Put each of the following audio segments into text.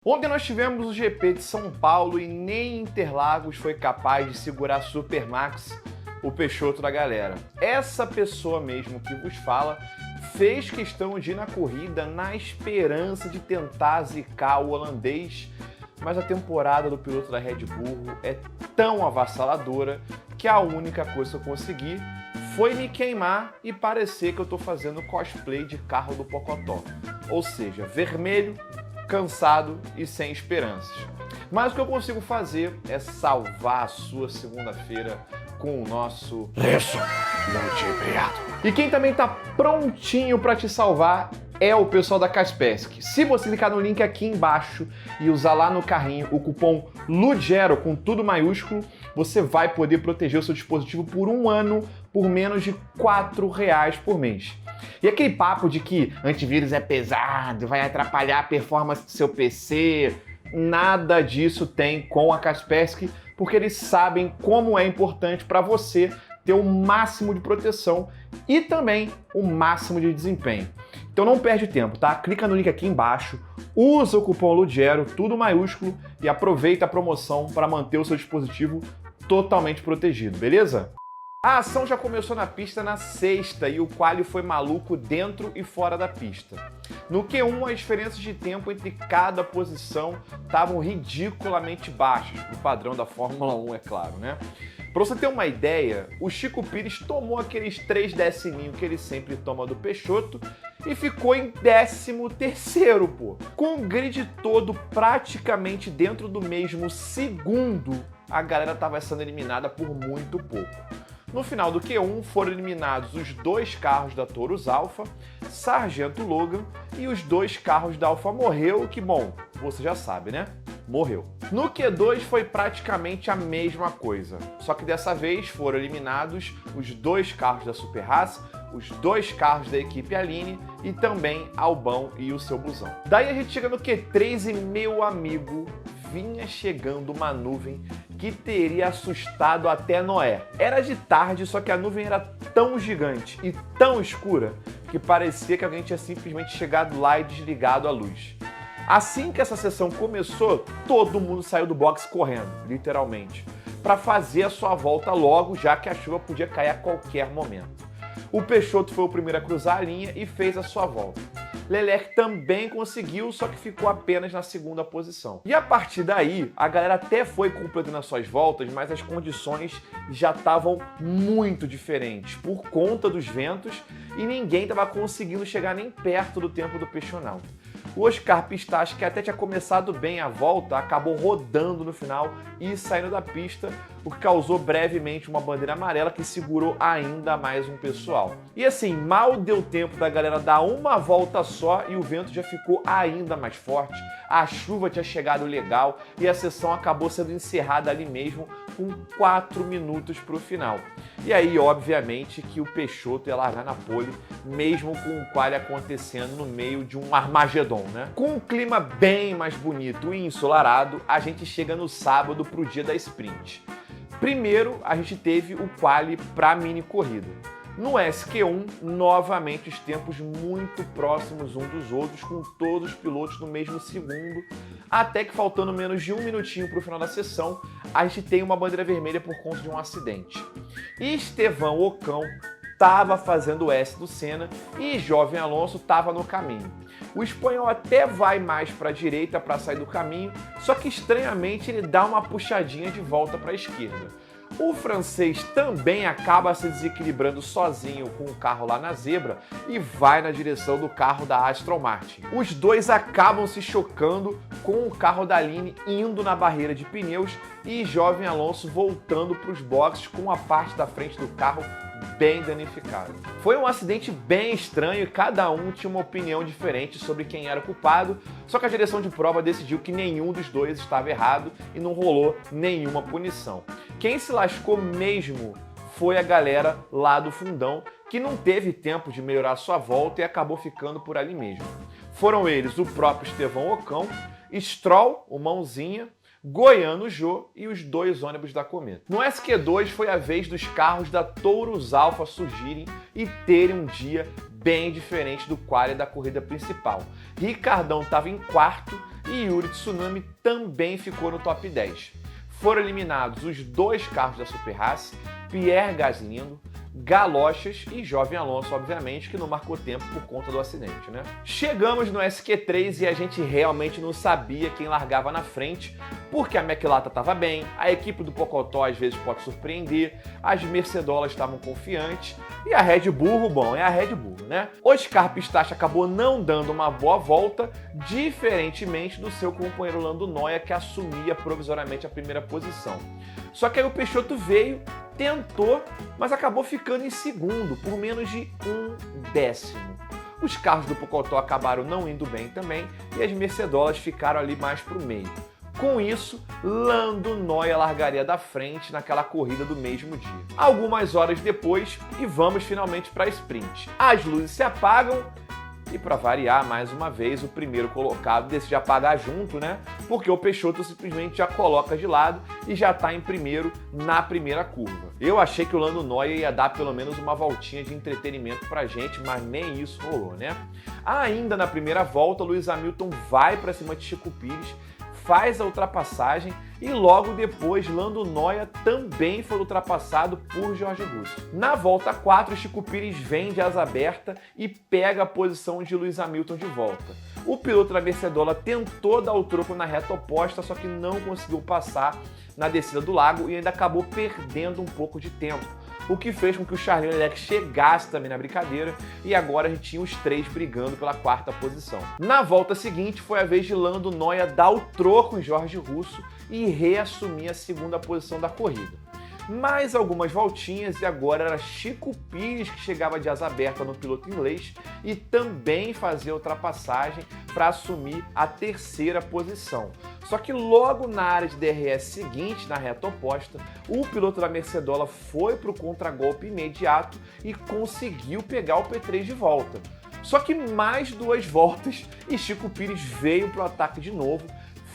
Ontem nós tivemos o GP de São Paulo e nem Interlagos foi capaz de segurar Supermax, o Peixoto da galera. Essa pessoa mesmo que vos fala fez questão de ir na corrida na esperança de tentar zicar o holandês, mas a temporada do piloto da Red Bull é tão avassaladora que a única coisa que eu consegui foi me queimar e parecer que eu tô fazendo cosplay de carro do Pocotó. Ou seja, vermelho, cansado e sem esperanças. Mas o que eu consigo fazer é salvar a sua segunda-feira com o nosso lenço ludibriado. E quem também tá prontinho para te salvar é o pessoal da Kaspersky. Se você clicar no link aqui embaixo e usar lá no carrinho o cupom LUGERO com tudo maiúsculo, você vai poder proteger o seu dispositivo por um ano por menos de R$4 por mês. E aquele papo de que antivírus é pesado, vai atrapalhar a performance do seu PC, nada disso tem com a Kaspersky, porque eles sabem como é importante para você ter o máximo de proteção e também o máximo de desempenho. Então não perde tempo, tá? Clica no link aqui embaixo, usa o cupom LUGERO, tudo maiúsculo, e aproveita a promoção para manter o seu dispositivo totalmente protegido, beleza? A ação já começou na pista na sexta e o quali foi maluco dentro e fora da pista. No Q1, as diferenças de tempo entre cada posição estavam ridiculamente baixas, pro padrão da Fórmula 1, é claro, né? Pra você ter uma ideia, o Chico Pires tomou aqueles 3 deciminhos que ele sempre toma do Peixoto e ficou em 13º, pô. Com o grid todo praticamente dentro do mesmo segundo, a galera tava sendo eliminada por muito pouco. No final do Q1 foram eliminados os 2 carros da Taurus Alpha, Sargento Logan e os 2 carros da Alfa Romeo, que bom, você já sabe, né? Morreu. No Q2 foi praticamente a mesma coisa, só que dessa vez foram eliminados os 2 carros da Super Haas, os 2 carros da equipe Aline e também Albão e o seu busão. Daí a gente chega no Q3 e, meu amigo, vinha chegando uma nuvem que teria assustado até Noé. Era de tarde, só que a nuvem era tão gigante e tão escura que parecia que alguém tinha simplesmente chegado lá e desligado a luz. Assim que essa sessão começou, todo mundo saiu do box correndo, literalmente, para fazer a sua volta logo, já que a chuva podia cair a qualquer momento. O Peixoto foi o primeiro a cruzar a linha e fez a sua volta. Leclerc também conseguiu, só que ficou apenas na segunda posição. E a partir daí, a galera até foi completando as suas voltas, mas as condições já estavam muito diferentes por conta dos ventos e ninguém estava conseguindo chegar nem perto do tempo do Peixonal. O Oscar Piastri, que até tinha começado bem a volta, acabou rodando no final e saindo da pista, o que causou brevemente uma bandeira amarela que segurou ainda mais um pessoal. E assim, mal deu tempo da galera dar uma volta só e o vento já ficou ainda mais forte, a chuva tinha chegado legal e a sessão acabou sendo encerrada ali mesmo com 4 minutos para o final. E aí, obviamente, que o Peixoto ia largar na pole, mesmo com o quali acontecendo no meio de um Armagedon, né? Com um clima bem mais bonito e ensolarado, a gente chega no sábado para o dia da sprint. Primeiro, a gente teve o quali para a mini corrida. No SQ1, novamente os tempos muito próximos uns dos outros, com todos os pilotos no mesmo segundo, até que faltando menos de um minutinho para o final da sessão, a gente tem uma bandeira vermelha por conta de um acidente. Esteban Ocon estava fazendo o S do Senna e Jovem Alonso estava no caminho. O espanhol até vai mais para a direita para sair do caminho, só que estranhamente ele dá uma puxadinha de volta para a esquerda. O francês também acaba se desequilibrando sozinho com o carro lá na zebra e vai na direção do carro da Aston Martin. Os dois acabam se chocando com o carro da Aline indo na barreira de pneus e Jovem Alonso voltando para os boxes com a parte da frente do carro bem danificado. Foi um acidente bem estranho e cada um tinha uma opinião diferente sobre quem era o culpado, só que a direção de prova decidiu que nenhum dos dois estava errado e não rolou nenhuma punição. Quem se lascou mesmo foi a galera lá do fundão, que não teve tempo de melhorar sua volta e acabou ficando por ali mesmo. Foram eles o próprio Esteban Ocon, Stroll, o Mãozinha, Goiano Jô e os 2 ônibus da Cometa. No SQ2 foi a vez dos carros da Taurus Alpha surgirem e terem um dia bem diferente do quali da corrida principal. Ricardão estava em quarto e Yuri Tsunami também ficou no top 10. Foram eliminados os 2 carros da Super Haas, Pierre Gasly, Galochas e Jovem Alonso, obviamente, que não marcou tempo por conta do acidente, né? Chegamos no SQ3 e a gente realmente não sabia quem largava na frente, porque a McLaren estava bem, a equipe do Pocotó às vezes pode surpreender, as Mercedolas estavam confiantes e a Red Bull, bom, é a Red Bull, né? Oscar Piastri acabou não dando uma boa volta, diferentemente do seu companheiro Lando Norris, que assumia provisoriamente a primeira posição. Só que aí o Peixoto veio, tentou, mas acabou ficando em segundo, por menos de 1/10. Os carros do Pocotó acabaram não indo bem também e as Mercedolas ficaram ali mais para o meio. Com isso, Lando Norris largaria da frente naquela corrida do mesmo dia. Algumas horas depois, e vamos finalmente para a sprint. As luzes se apagam e, para variar, mais uma vez, o primeiro colocado decide apagar junto, né? Porque o Peixoto simplesmente já coloca de lado e já está em primeiro na primeira curva. Eu achei que o Lando Norris ia dar pelo menos uma voltinha de entretenimento pra gente, mas nem isso rolou, né? Ainda na primeira volta, Lewis Hamilton vai para cima de Chico Pires, faz a ultrapassagem e logo depois Lando Norris também foi ultrapassado por Jorge Russell. Na volta 4, Chico Pires vem de asa aberta e pega a posição de Lewis Hamilton de volta. O piloto da Mercedola tentou dar o troco na reta oposta, só que não conseguiu passar na descida do lago e ainda acabou perdendo um pouco de tempo, o que fez com que o Charles Leclerc chegasse também na brincadeira e agora a gente tinha os 3 brigando pela 4ª posição. Na volta seguinte foi a vez de Lando Norris dar o troco em Jorge Russell e reassumir a 2ª posição da corrida. Mais algumas voltinhas e agora era Chico Pires que chegava de asa aberta no piloto inglês e também fazia ultrapassagem para assumir a 3ª posição. Só que logo na área de DRS seguinte, na reta oposta, o piloto da Mercedola foi para o contragolpe imediato e conseguiu pegar o P3 de volta. Só que mais 2 voltas e Chico Pires veio para o ataque de novo,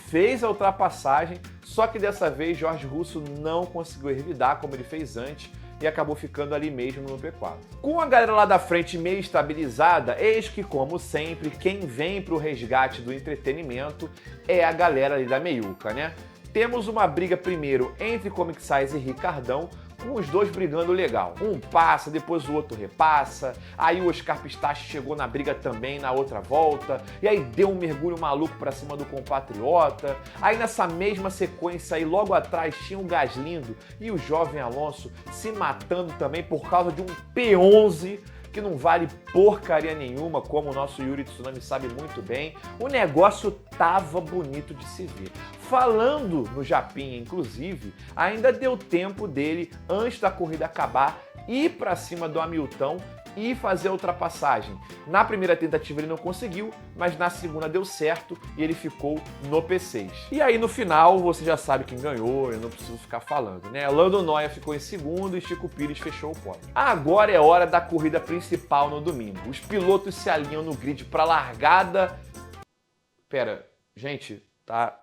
fez a ultrapassagem, só que dessa vez Jorge Russell não conseguiu revidar como ele fez antes e acabou ficando ali mesmo no P4. Com a galera lá da frente meio estabilizada, eis que, como sempre, quem vem para o resgate do entretenimento é a galera ali da meiuca, né? Temos uma briga primeiro entre Comic Size e Ricardão, com os 2 brigando legal. Um passa, depois o outro repassa, aí o Oscar Piastri chegou na briga também na outra volta, e aí deu um mergulho maluco pra cima do compatriota. Aí nessa mesma sequência aí, logo atrás, tinha o Gasly e o Jovem Alonso se matando também por causa de um P11, que não vale porcaria nenhuma, como o nosso Yuri Tsunami sabe muito bem. O negócio tava bonito de se ver. Falando no Japinha, inclusive, ainda deu tempo dele, antes da corrida acabar, ir para cima do Hamilton e fazer a ultrapassagem. Na primeira tentativa ele não conseguiu, mas na segunda deu certo e ele ficou no P6. E aí no final você já sabe quem ganhou, eu não preciso ficar falando, né? Lando Norris ficou em segundo e Chico Pires fechou o pódio. Agora é hora da corrida principal no domingo. Os pilotos se alinham no grid para largada. Pera, gente, tá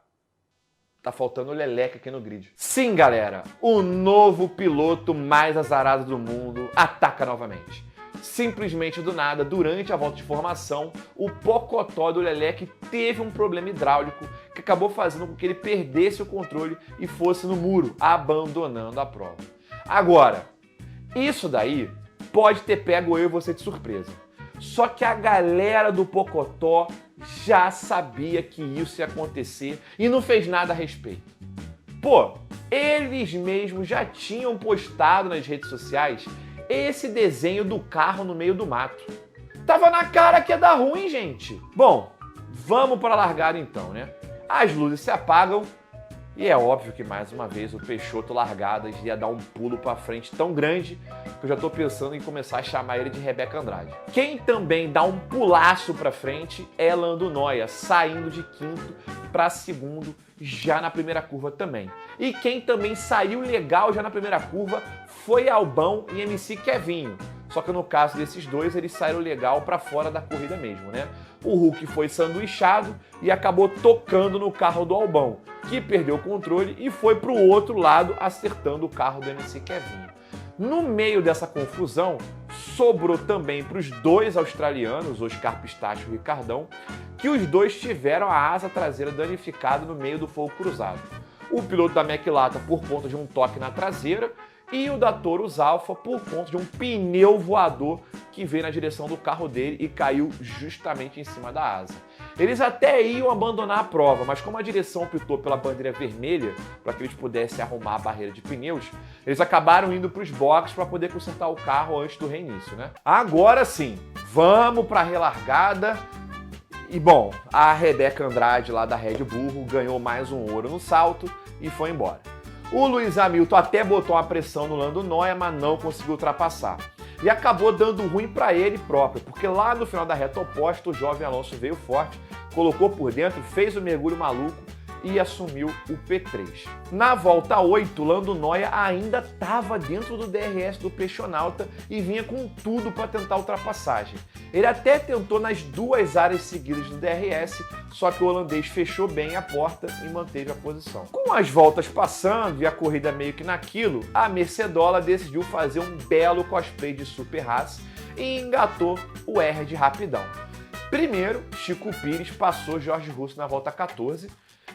faltando o Leleca aqui no grid. Sim, galera, o novo piloto mais azarado do mundo ataca novamente. Simplesmente do nada, durante a volta de formação, o Pocotó do Leclerc teve um problema hidráulico que acabou fazendo com que ele perdesse o controle e fosse no muro, abandonando a prova. Agora, isso daí pode ter pego eu e você de surpresa. Só que a galera do Pocotó já sabia que isso ia acontecer e não fez nada a respeito. Pô, eles mesmos já tinham postado nas redes sociais esse desenho do carro no meio do mato. Tava na cara que ia dar ruim, gente. Bom, vamos para a largada então, né? As luzes se apagam e é óbvio que mais uma vez o Peixoto Largadas ia dar um pulo para frente tão grande que eu já tô pensando em começar a chamar ele de Rebeca Andrade. Quem também dá um pulaço para frente é Lando Norris, saindo de quinto para segundo já na primeira curva também. E quem também saiu legal já na primeira curva foi Albão e MC Kevinho. Só que no caso desses dois, eles saíram legal para fora da corrida mesmo, né? O Hulk foi sanduichado e acabou tocando no carro do Albão, que perdeu o controle e foi para o outro lado, acertando o carro do MC Kevinho. No meio dessa confusão, sobrou também para os dois australianos, Oscar Pistache e Ricardão, que os dois tiveram a asa traseira danificada no meio do fogo cruzado. O piloto da McLaren por conta de um toque na traseira e o da Toro Alfa por conta de um pneu voador que veio na direção do carro dele e caiu justamente em cima da asa. Eles até iam abandonar a prova, mas como a direção optou pela bandeira vermelha para que eles pudessem arrumar a barreira de pneus, eles acabaram indo para os boxes para poder consertar o carro antes do reinício, né? Agora sim, vamos para a relargada. E bom, a Rebeca Andrade lá da Red Bull ganhou mais um ouro no salto e foi embora. O Lewis Hamilton até botou uma pressão no Lando Norris, mas não conseguiu ultrapassar. E acabou dando ruim para ele próprio, porque lá no final da reta oposta o jovem Alonso veio forte, colocou por dentro, fez o mergulho maluco e assumiu o P3. Na volta 8, Lando Norris ainda estava dentro do DRS do Peixonauta e vinha com tudo para tentar a ultrapassagem. Ele até tentou nas duas áreas seguidas do DRS, só que o holandês fechou bem a porta e manteve a posição. Com as voltas passando e a corrida meio que naquilo, a Mercedola decidiu fazer um belo cosplay de Super Haas e engatou o R de rapidão. Primeiro, Chico Pires passou Jorge Russo na volta 14,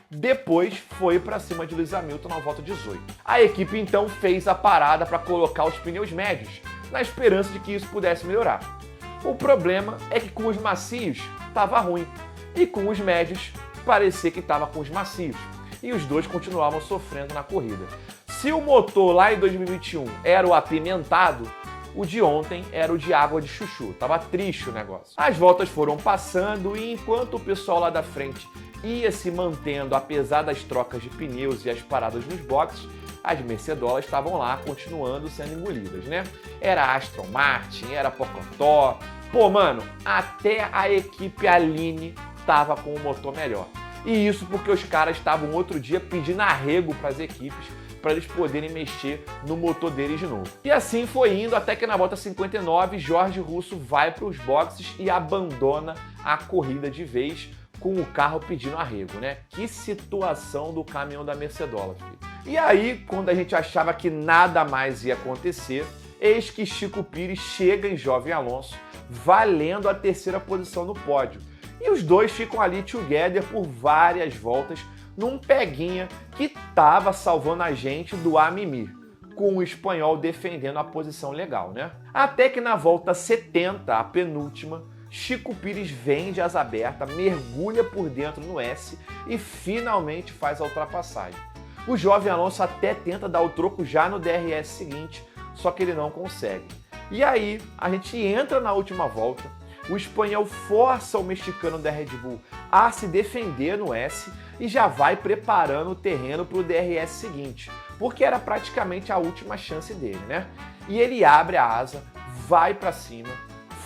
depois foi para cima de Lewis Hamilton na volta 18. A equipe então fez a parada para colocar os pneus médios, na esperança de que isso pudesse melhorar. O problema é que com os macios estava ruim e com os médios parecia que estava com os macios. E os dois continuavam sofrendo na corrida. Se o motor lá em 2021 era o apimentado, o de ontem era o de água de chuchu. Tava triste o negócio. As voltas foram passando e enquanto o pessoal lá da frente ia se mantendo apesar das trocas de pneus e as paradas nos boxes, as Mercedolas estavam lá continuando sendo engolidas, né? Era Aston Martin, era Pocotó. Pô, mano, até a equipe Aline tava com o motor melhor. E isso porque os caras estavam outro dia pedindo arrego para as equipes para eles poderem mexer no motor deles de novo. E assim foi indo até que na volta 59, Jorge Russo vai para os boxes e abandona a corrida de vez com o carro pedindo arrego, né? Que situação do caminhão da Mercedola, filho. E aí, quando a gente achava que nada mais ia acontecer, eis que Chico Pires chega em Jovem Alonso, valendo a terceira posição no pódio. E os dois ficam ali together por várias voltas, num peguinha que tava salvando a gente do Amimir, com o espanhol defendendo a posição legal, né? Até que na volta 70, a penúltima, Chico Pires vem de asa aberta, mergulha por dentro no S e finalmente faz a ultrapassagem. O jovem Alonso até tenta dar o troco já no DRS seguinte, só que ele não consegue. E aí, a gente entra na última volta, o espanhol força o mexicano da Red Bull a se defender no S e já vai preparando o terreno para o DRS seguinte, porque era praticamente a última chance dele, né? E ele abre a asa, vai para cima,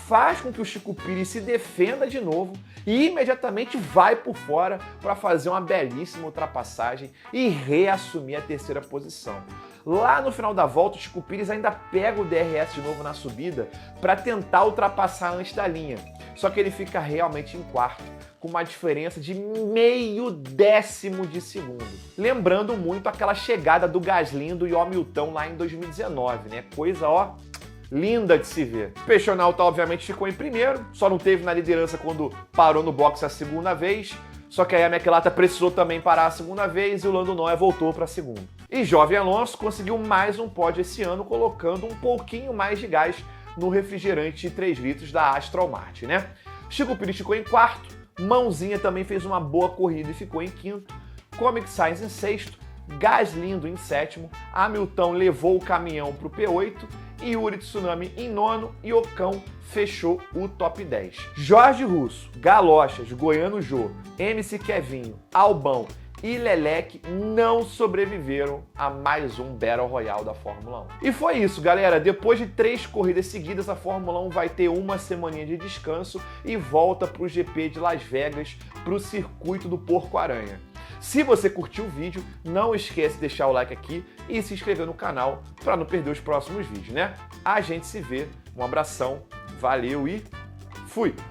faz com que o Chico Pires se defenda de novo e imediatamente vai por fora para fazer uma belíssima ultrapassagem e reassumir a terceira posição. Lá no final da volta, o Chico Pires ainda pega o DRS de novo na subida para tentar ultrapassar antes da linha. Só que ele fica realmente em quarto, com uma diferença de meio décimo de segundo. Lembrando muito aquela chegada do Gasly e o Hamilton lá em 2019, né? Coisa, ó, linda de se ver. O Peixonauta obviamente ficou em primeiro, só não teve na liderança quando parou no box a segunda vez, só que aí a McLaren precisou também parar a segunda vez e o Lando Norris voltou para a segunda. E Jovem Alonso conseguiu mais um pódio esse ano, colocando um pouquinho mais de gás no refrigerante de 3 litros da Aston Martin, né? Chico Pires ficou em quarto, Mãozinha também fez uma boa corrida e ficou em quinto, Comic Sainz em sexto, Gasly em sétimo, Hamilton levou o caminhão para o P8, Yuri Tsunami em nono e Ocon fechou o top 10. Jorge Russo, Galochas, Goiano Jô, MC Kevinho, Albão e Leleque não sobreviveram a mais um Battle Royale da Fórmula 1. E foi isso, galera. Depois de 3 corridas seguidas, a Fórmula 1 vai ter uma semaninha de descanso e volta para o GP de Las Vegas, para o circuito do Porco-Aranha. Se você curtiu o vídeo, não esquece de deixar o like aqui e se inscrever no canal para não perder os próximos vídeos, né? A gente se vê. Um abração, valeu e fui!